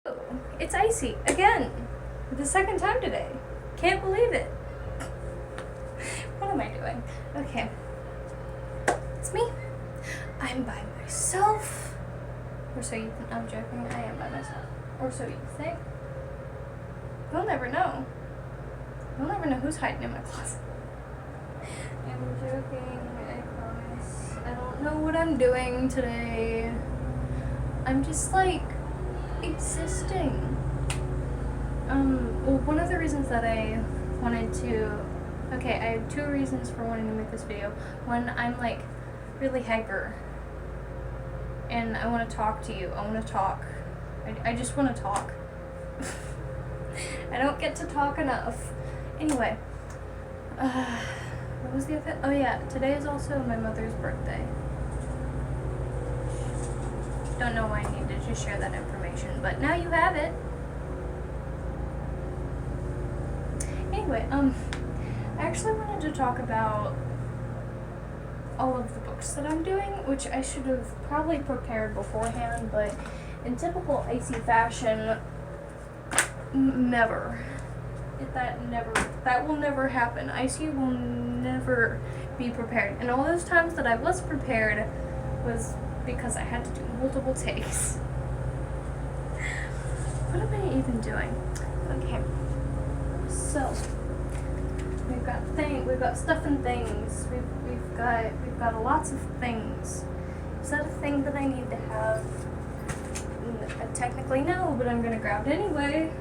Oh, it's icy again. The second time today. Can't believe it. What am I doing? Okay. It's me. I'm by myself. Or so you think. I'm joking. I am by myself. Or so you think. You'll never know. You'll never know who's hiding in my closet. I'm joking. I promise. I don't know what I'm doing today. I'm just like existing. Well, one of the reasons that I wanted to, okay, I have two reasons for wanting to make this video. One, I'm like really hyper and I want to talk to you. I want to talk. I just want to talk. I don't get to talk enough. Anyway, what was the other? Oh yeah, today is also my mother's birthday. Don't know why I needed to share that information, but now you have it. Anyway, I actually wanted to talk about all of the books that I'm doing, which I should have probably prepared beforehand, but in typical icy fashion, never. That will never happen. Icy will never be prepared. And all those times that I was prepared was because I had to do multiple takes. What am I even doing? Okay. So we've got stuff and things. We've got lots of things. Is that a thing that I need to have? Technically no, but I'm gonna grab it anyway.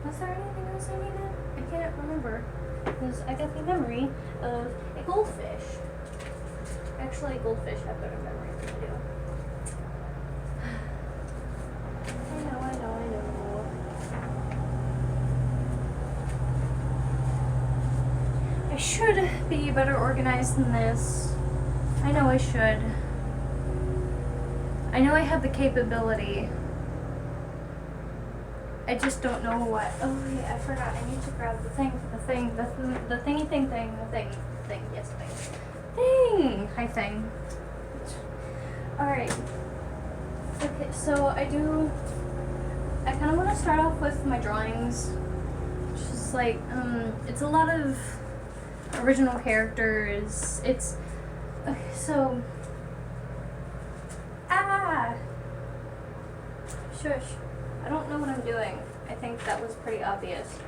Was there anything else I needed? I can't remember because I got the memory of a goldfish. Actually, goldfish have better memory than I do. I know. I should be better organized than this. I know I should. I know I have the capability. I just don't know what. Oh yeah, I forgot. I need to grab the thing. Yes, thing. Hi, thing. Alright. Okay, so I kind of want to start off with my drawings. It's just like, it's a lot of original characters. It's, okay, so, shush. I don't know what I'm doing. I think that was pretty obvious.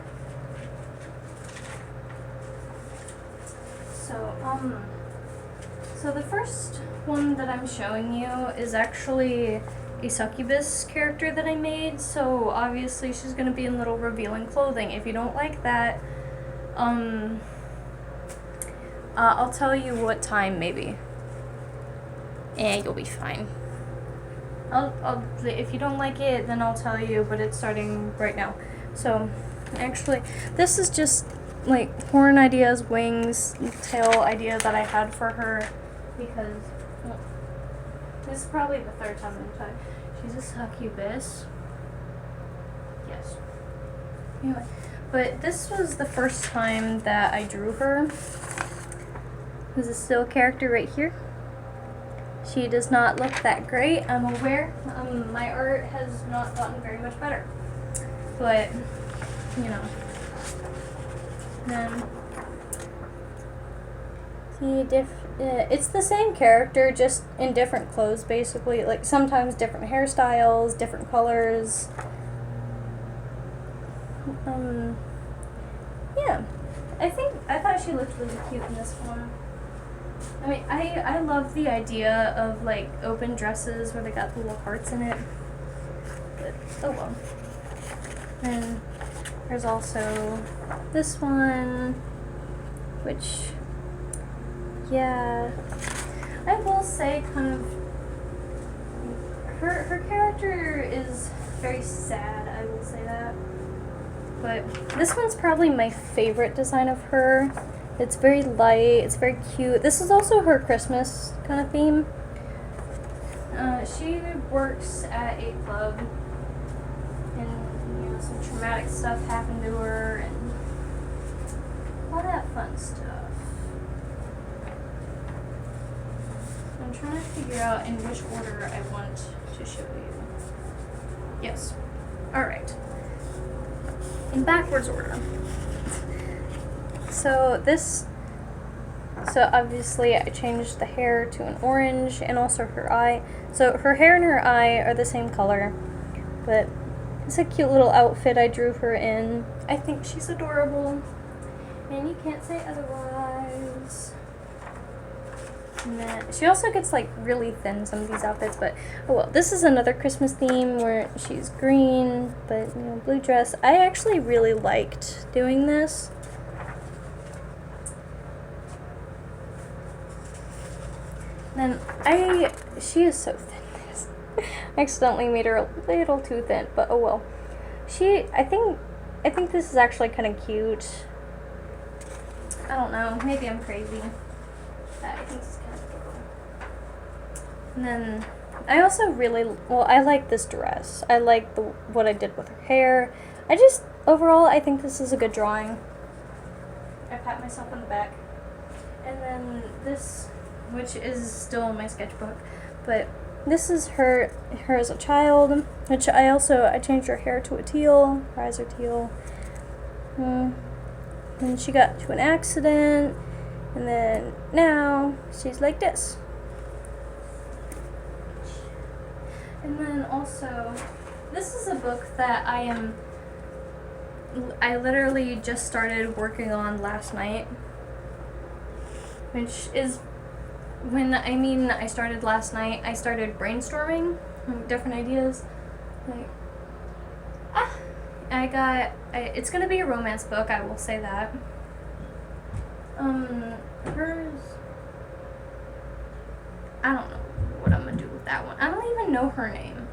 So the first one that I'm showing you is actually a succubus character that I made, so obviously she's gonna be in little revealing clothing. If you don't like that, I'll tell you what time maybe. You'll be fine. If you don't like it, then I'll tell you, but it's starting right now. So, actually, this is just like horn ideas, wings, tail idea that I had for her because this is probably the third time I'm talking. She's a succubus. Yes. Anyway, but this was the first time that I drew her. This is a still character right here. She does not look that great, I'm aware. My art has not gotten very much better. But, you know. Then, it's the same character, just in different clothes, basically. Like, sometimes different hairstyles, different colors. Yeah. I thought she looked really cute in this one. I mean, I love the idea of, like, open dresses where they got the little hearts in it. But, oh well. And there's also this one, which, yeah, I will say kind of, her character is very sad, I will say that. But this one's probably my favorite design of her. It's very light, it's very cute. This is also her Christmas kind of theme. She works at a club, and, you know, some traumatic stuff happened to her, and all that fun stuff. I'm trying to figure out in which order I want Yes. Alright. In backwards order. So obviously I changed the hair to an orange and also her eye. So her hair and her eye are the same color, but it's a cute little outfit I drew her in. I think she's adorable, and you can't say otherwise. And then she also gets like really thin some of these outfits, but oh well. This is another Christmas theme where she's green, but you know, blue dress. I actually really liked doing this. Then she is so thin. I accidentally made her a little too thin, but oh well. I think this is actually kind of cute. I don't know, maybe I'm crazy. I think it's kind of adorable. And then I also I like this dress. I like what I did with her hair. Overall, I think this is a good drawing. I pat myself on the back. And then this, which is still in my sketchbook, but this is her as a child, which I changed her hair to a teal, her eyes are teal. And she got into an accident, and then now she's like this. And then also, this is a book that I literally just started working on last night, which is I started last night, I started brainstorming different ideas. It's gonna be a romance book, I will say that. Hers, I don't know what I'm gonna do with that one. I don't even know her name.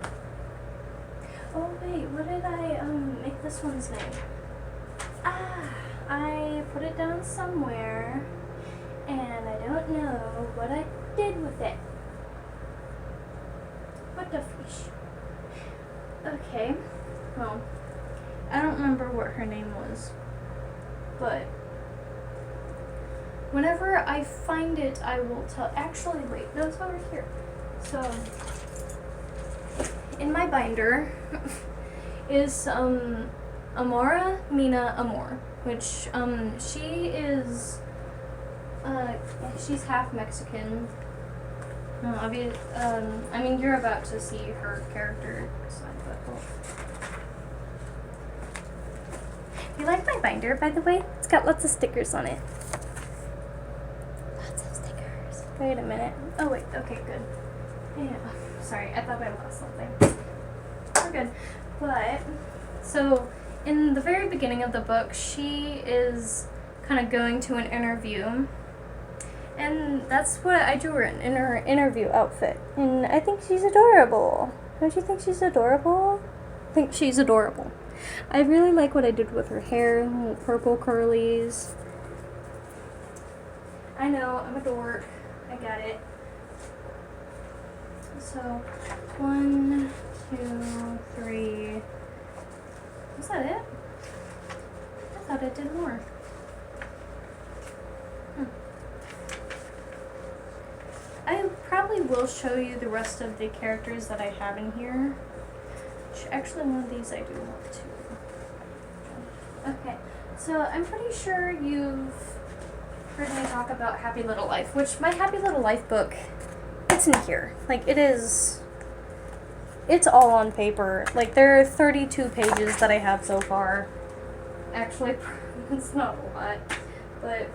Oh wait, what did I make this one's name? I put it down somewhere, and I don't know what I did with it. What the fish? Okay, well, I don't remember what her name was, but whenever I find it, I will tell. Actually, wait, no, it's over here. So, in my binder is Amora Mina Amor, which she is she's half Mexican. You're about to see her character side, but you like my binder, by the way? It's got lots of stickers on it. Lots of stickers. Wait a minute. Oh wait, okay, good. Yeah. Sorry, I thought I lost something. We're good. But so in the very beginning of the book, she is kind of going to an interview. And that's what I drew her in her interview outfit. And I think she's adorable. Don't you think she's adorable? I think she's adorable. I really like what I did with her hair, little purple curlies. I know, I'm a dork. I got it. So, 1, 2, 3. Was that it? I thought I did more. I probably will show you the rest of the characters that I have in here. Actually, one of these I do want to. Okay, so I'm pretty sure you've heard me talk about Happy Little Life, which my Happy Little Life book, it's in here. Like, it's all on paper. Like, there are 32 pages that I have so far. Actually, it's not a lot, but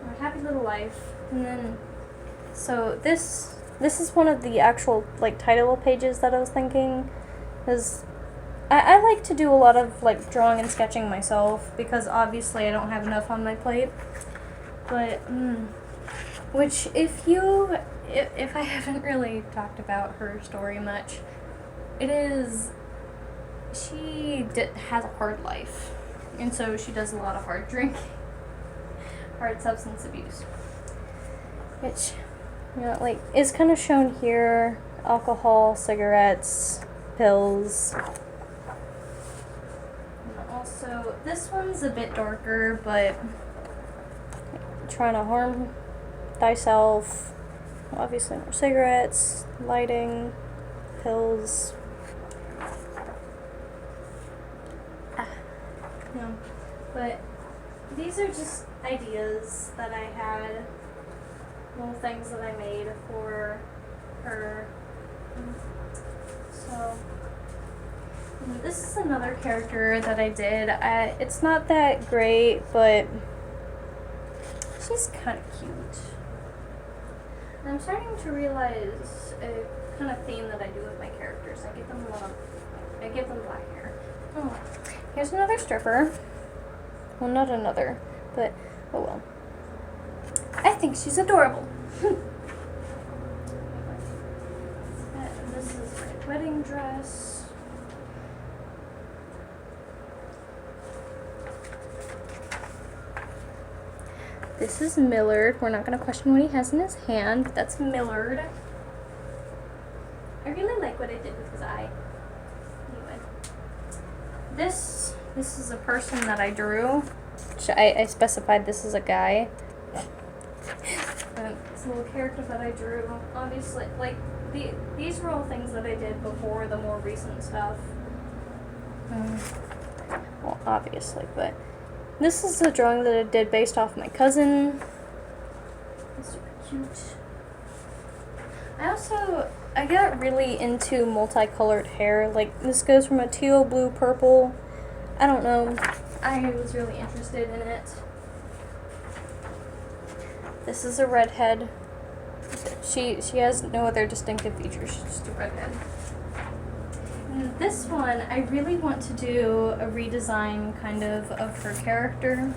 my Happy Little Life, and then so this is one of the actual like title pages that I was thinking, because I like to do a lot of like drawing and sketching myself because obviously I don't have enough on my plate. But which if I haven't really talked about her story much, she has a hard life, and so she does a lot of hard drinking, hard substance abuse, which, you know, like, is kind of shown here. Alcohol, cigarettes, pills. And also, this one's a bit darker, but trying to harm thyself. Obviously more cigarettes, lighting, pills. No, but these are just ideas that I had, little things that I made for her. So this is another character that I did. It's not that great, but she's kind of cute. And I'm starting to realize a kind of theme that I do with my characters. I give them black hair. Oh, here's another stripper. Well, not another, but oh well. I think she's adorable. This is my wedding dress. This is Millard. We're not going to question what he has in his hand, but that's Millard. I really like what I did with his eye. Anyway. This is a person that I drew. I specified this is a guy. It's a little character that I drew. Obviously, like, these were all things that I did before the more recent stuff. Well, obviously, but this is a drawing that I did based off my cousin. It's super cute. I got really into multicolored hair. Like, this goes from a teal, blue, purple. I don't know. I was really interested in it. This is a redhead. She has no other distinctive features. She's just a redhead. And this one, I really want to do a redesign kind of her character.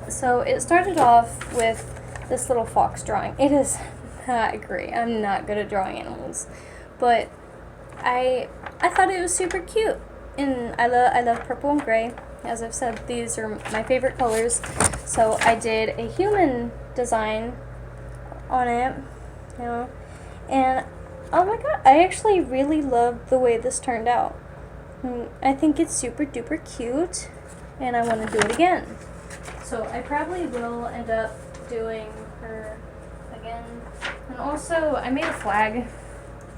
So it started off with this little fox drawing. It is not great. I'm not good at drawing animals. But I thought it was super cute. And I love purple and gray. As I've said, these are my favorite colors. So I did a human design on it, you know, and oh my god, I actually really love the way this turned out. I think it's super duper cute, and I want to do it again. So I probably will end up doing her again. And also, I made a flag,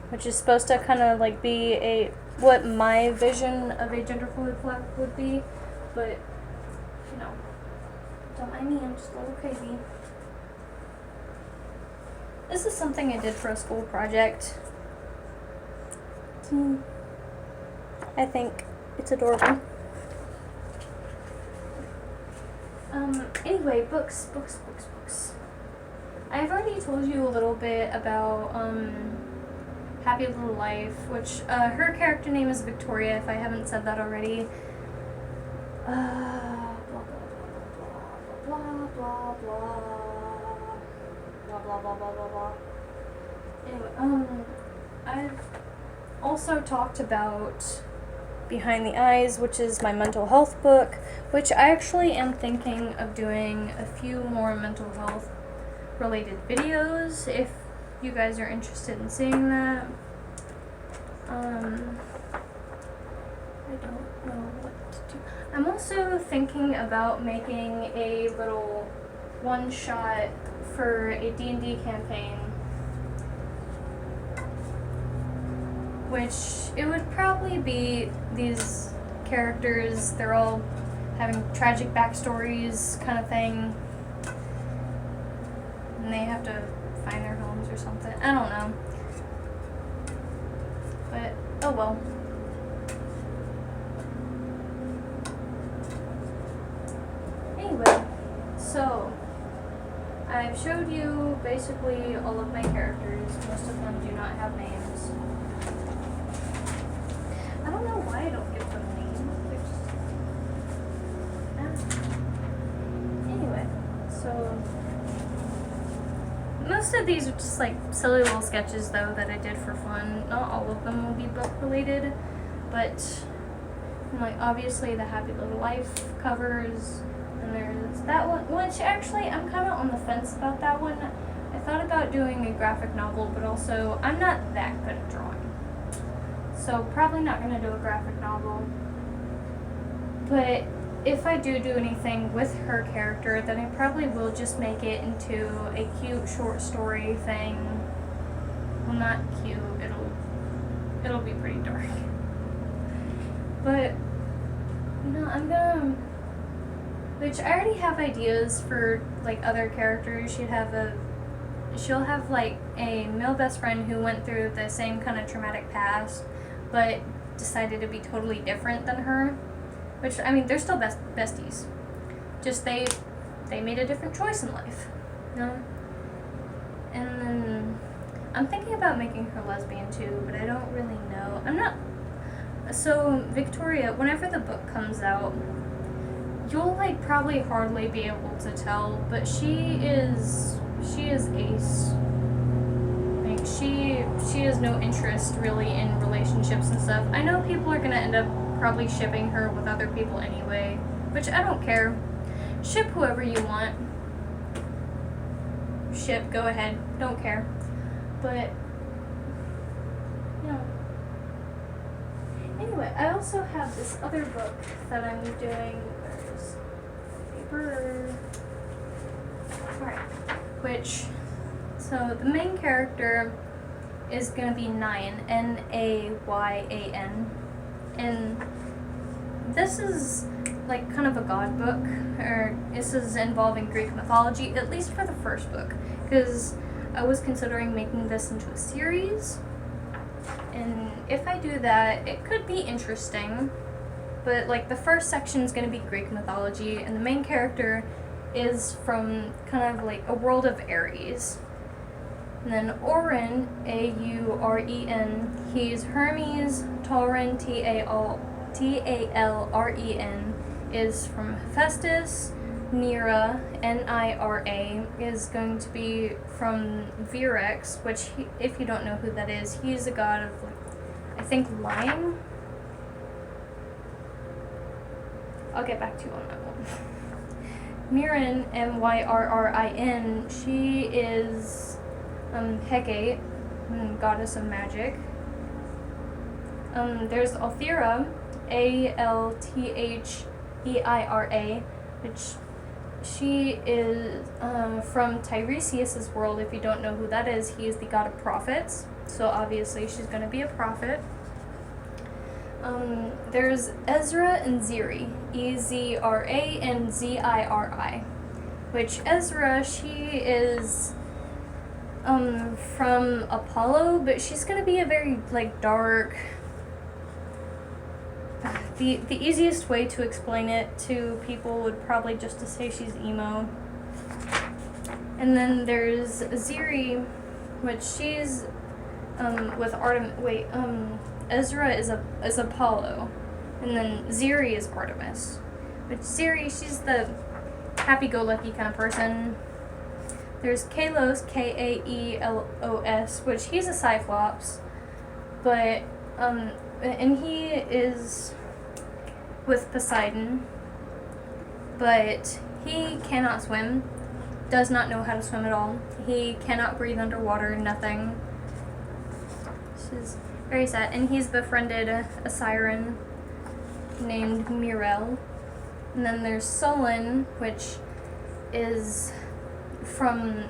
which is supposed to kind of like be what my vision of a gender fluid flag would be, but you know, don't mind me, I'm just a little crazy. This is something I did for a school project. I think it's adorable. Anyway, books. I've already told you a little bit about Happy Little Life, which her character name is Victoria, if I haven't said that already. Blah blah blah blah. Anyway, I've also talked about Behind the Eyes, which is my mental health book, which I actually am thinking of doing a few more mental health related videos if you guys are interested in seeing that. I don't know what to do. I'm also thinking about making a little one-shot for a D&D campaign, which it would probably be these characters, they're all having tragic backstories kind of thing, and they have to find their homes or something. I don't know. But, oh well. Anyway, so I've showed you basically all of my characters. Most of them do not have names. I don't know why I don't give them names. Anyway, so most of these are just like silly little sketches though that I did for fun. Not all of them will be book related, but like obviously the Happy Little Life covers. And there's that one, which actually I'm kind of on the fence about that one. I thought about doing a graphic novel, but also I'm not that good at drawing. So probably not going to do a graphic novel. But if I do anything with her character, then I probably will just make it into a cute short story thing. Well, not cute, it'll be pretty dark. But, you know, I'm gonna, which I already have ideas for like other characters. She'll have like a male best friend who went through the same kind of traumatic past, but decided to be totally different than her. Which, I mean, they're still besties. Just they made a different choice in life, you know. And then I'm thinking about making her lesbian too, but I don't really know. I'm not. So Victoria, whenever the book comes out, you'll like probably hardly be able to tell, but she is ace. Like she has no interest really in relationships and stuff. I know people are gonna end up probably shipping her with other people anyway, which I don't care. Ship whoever you want. Ship, go ahead. Don't care. But yeah. Anyway, I also have this other book that I'm doing. There's paper. Alright. So the main character is gonna be Nayan, Nayan, and this is like kind of a god book, or this is involving Greek mythology, at least for the first book, because I was considering making this into a series, and if I do that, it could be interesting, but like the first section is going to be Greek mythology, and the main character is from kind of like a world of Ares. And then Auren, Auren, he's Hermes. Tauren, Talren, is from Hephaestus. Nira, Nira, is going to be from Virex, which, if you don't know who that is, he's a god of, I think, lying. I'll get back to you on that one. Myrrhin, Myrrin, she is Hecate, goddess of magic. There's Althera, Altheira, which she is from Tiresias' world. If you don't know who that is, he is the god of prophets. So obviously she's going to be a prophet. There's Ezra and Ziri, Ezra and Ziri, which Ezra, she is from Apollo, but she's going to be a very like dark. The easiest way to explain it to people would probably just to say she's emo. And then there's Ziri, which she's with Artemis. Ezra is Apollo, and then Ziri is Artemis. But Ziri, she's the happy-go-lucky kind of person. There's Kaelos, Kaelos, which he's a Cyclops, but and he is with Poseidon, but he cannot swim, does not know how to swim at all. He cannot breathe underwater, nothing. This is very sad. And he's befriended a siren named Mirel. And then there's Solon, which is from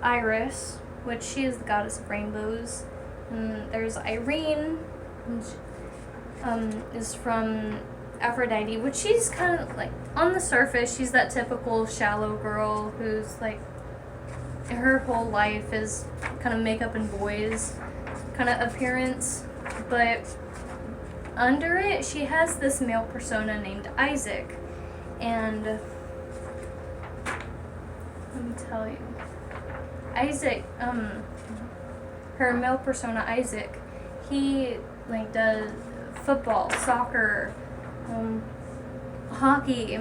Iris, which she is the goddess of rainbows. And there's Irene, which is from Aphrodite, which she's kind of like, on the surface, she's that typical shallow girl who's like, her whole life is kind of makeup and boys kind of appearance, but under it, she has this male persona named Isaac, and let me tell you, Isaac, her male persona Isaac, he like does football, soccer, hockey.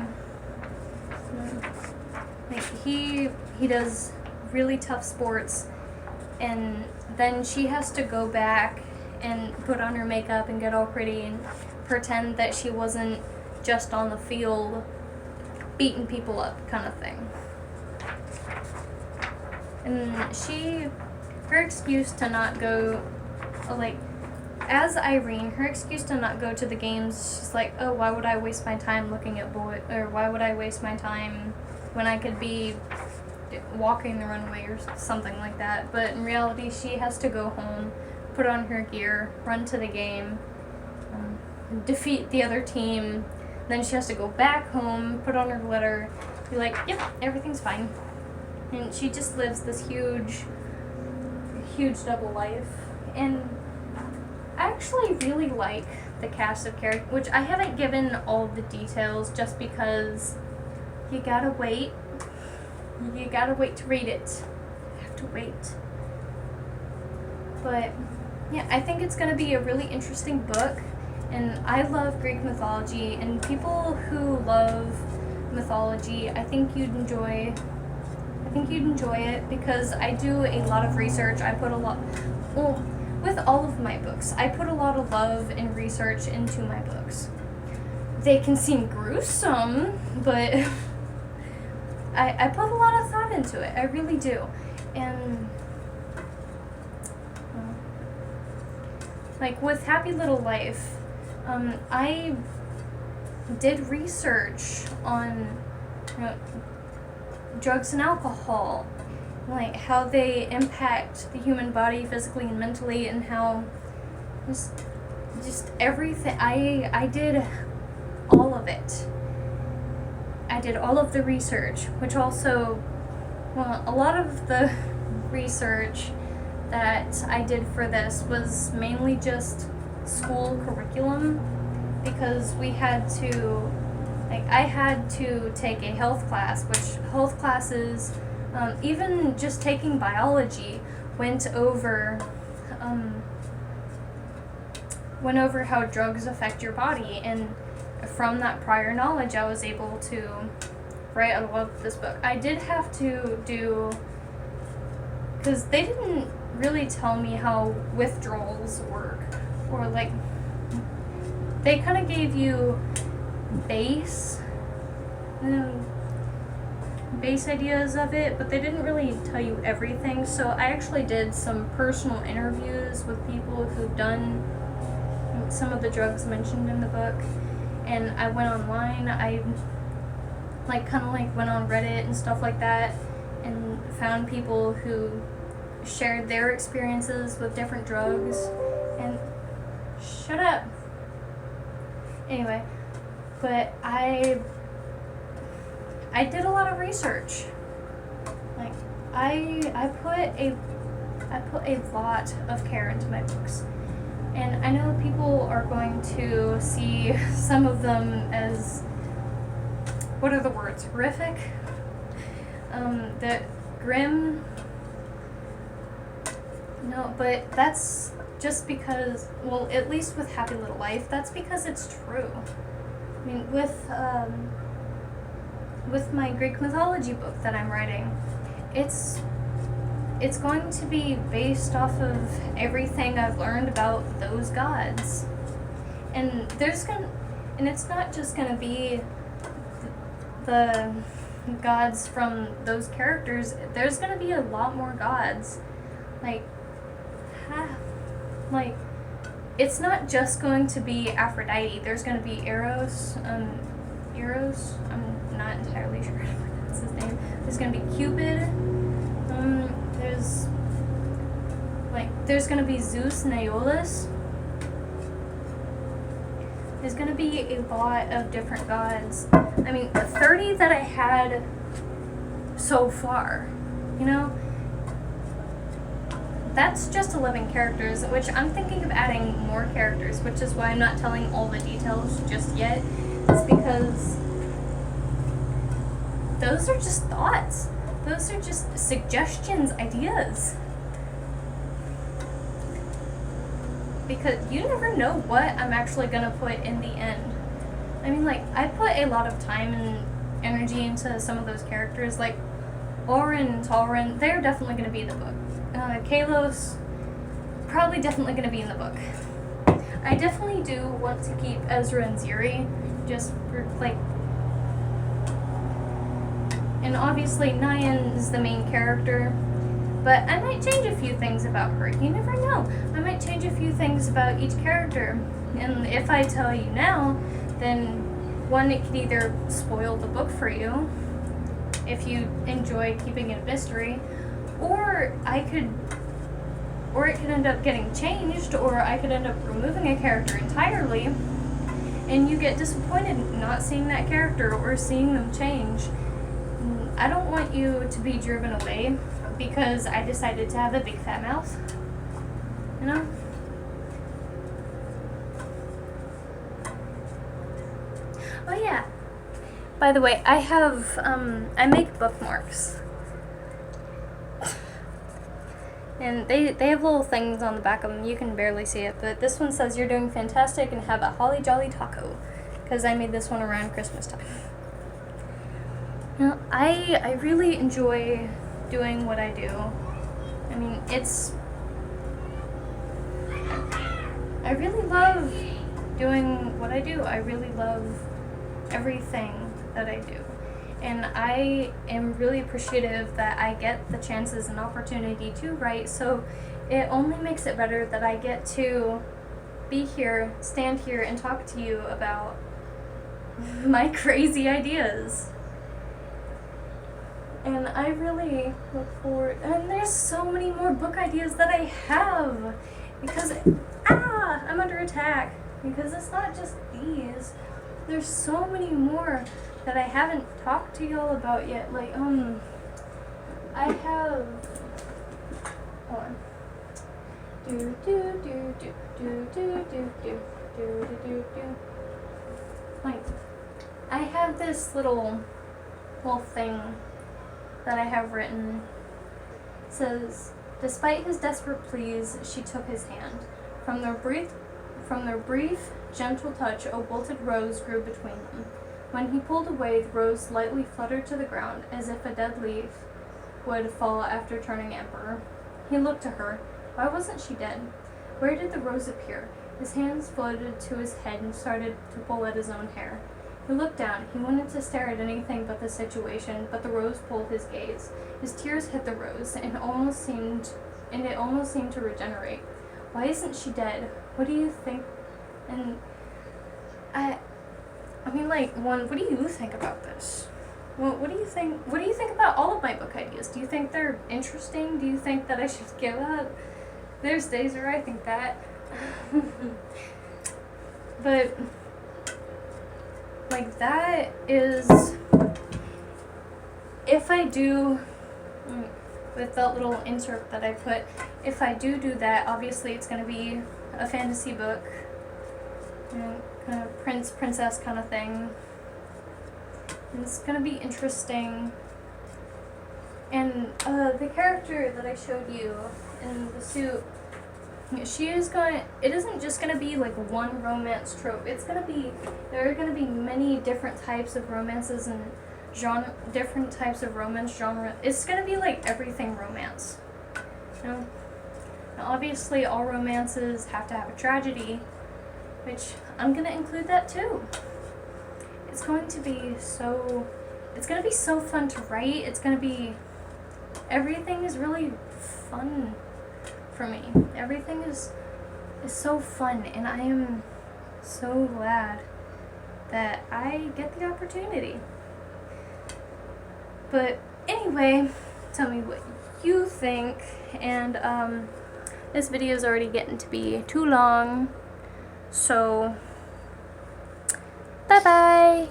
Like he does really tough sports, and then she has to go back and put on her makeup and get all pretty and pretend that she wasn't just on the field beating people up kind of thing. And her excuse to not go, like, as Irene, her excuse to not go to the games, she's like, oh, why would I waste my time looking at boys, or why would I waste my time when I could be walking the runway or something like that. But in reality, she has to go home, put on her gear, run to the game. defeat the other team. Then she has to go back home, put on her glitter, be like, yep, everything's fine. And she just lives this huge double life. And I actually really like the cast of characters, which I haven't given all the details just because you gotta wait. You gotta wait to read it. You have to wait. But yeah, I think it's gonna be a really interesting book. And I love Greek mythology, and people who love mythology, I think you'd enjoy it, because I do a lot of research. With all of my books, I put a lot of love and research into my books. They can seem gruesome, but I put a lot of thought into it. I really do. And like with Happy Little Life, I did research on drugs and alcohol, like how they impact the human body physically and mentally, and how just everything. I did all of it. I did all of the research, which also, a lot of the research that I did for this was mainly just school curriculum, because we had to, I had to take a health class, which health classes, even just taking biology, went over how drugs affect your body, and from that prior knowledge, I was able to write a lot of this book. I did have to do, because they didn't really tell me how withdrawals work, or like, they kind of gave you base ideas of it, but they didn't really tell you everything. So I actually did some personal interviews with people who've done some of the drugs mentioned in the book, and I went online. I went on Reddit and stuff like that, and found people who shared their experiences with different drugs. And shut up. Anyway, but I did a lot of research. Like, I put a lot of care into my books. And I know people are going to see some of them as, what are the words? Horrific? That grim? No, but that's just because, well, at least with Happy Little Life, that's because it's true. I mean, with my Greek mythology book that I'm writing, it's going to be based off of everything I've learned about those gods. And it's not just gonna be the gods from those characters. There's gonna be a lot more gods. It's not just going to be Aphrodite. There's going to be Eros. I'm not entirely sure that's his name. There's going to be Cupid. There's going to be Zeus and Aeolus. There's going to be a lot of different gods. I mean, the 30 that I had so far, that's just 11 characters, which I'm thinking of adding more characters, which is why I'm not telling all the details just yet. It's because those are just thoughts. Those are just suggestions, ideas. Because you never know what I'm actually going to put in the end. I mean, I put a lot of time and energy into some of those characters, like Oren and Tauren. They're definitely going to be in the book. Kalos, probably definitely going to be in the book. I definitely do want to keep Ezra and Ziri, just for, and obviously Nyan is the main character, but I might change a few things about her. You never know. I might change a few things about each character, and if I tell you now, then one, it could either spoil the book for you, if you enjoy keeping it a mystery, or it could end up getting changed, or I could end up removing a character entirely, and you get disappointed not seeing that character or seeing them change. I don't want you to be driven away because I decided to have a big fat mouth. You know? Oh yeah. By the way, I have, I make bookmarks. And they have little things on the back of them. You can barely see it, but this one says, "You're doing fantastic and have a holly jolly taco." Because I made this one around Christmas time. You know, I really enjoy doing what I do. I mean, I really love doing what I do. I really love everything that I do. And I am really appreciative that I get the chances and opportunity to write, so it only makes it better that I get to be here, stand here, and talk to you about my crazy ideas. And I really look forward, and there's so many more book ideas that I have, because, I'm under attack, because it's not just these. There's so many more that I haven't talked to y'all about yet. Like, I have, hold on. Like, I have this little thing that I have written. It says, "Despite his desperate pleas, she took his hand. From their brief, gentle touch, a wilted rose grew between them. When he pulled away, the rose lightly fluttered to the ground, as if a dead leaf would fall after turning amber. He looked to her. Why wasn't she dead? Where did the rose appear? His hands floated to his head and started to pull at his own hair. He looked down. He wanted to stare at anything but the situation, but the rose pulled his gaze. His tears hit the rose, and it almost seemed to regenerate. Why isn't she dead? What do you think?" And I mean, like, what do you think about this? What do you think? What do you think about all of my book ideas? Do you think they're interesting? Do you think that I should give up? There's days where I think that. But, like, that is, if I do, with that little insert that I put, if I do that, obviously it's going to be a fantasy book, kind of princess kind of thing. And it's going to be interesting. And the character that I showed you in the suit, it isn't just going to be like one romance trope. There are going to be many different types of romances and different types of romance genre. It's going to be like everything romance. You know? Now, obviously, all romances have to have a tragedy, which I'm going to include that too. It's going to be so fun to write. Everything is really fun for me. Everything is so fun, and I am so glad that I get the opportunity. But anyway, tell me what you think, and this video is already getting to be too long, so bye bye.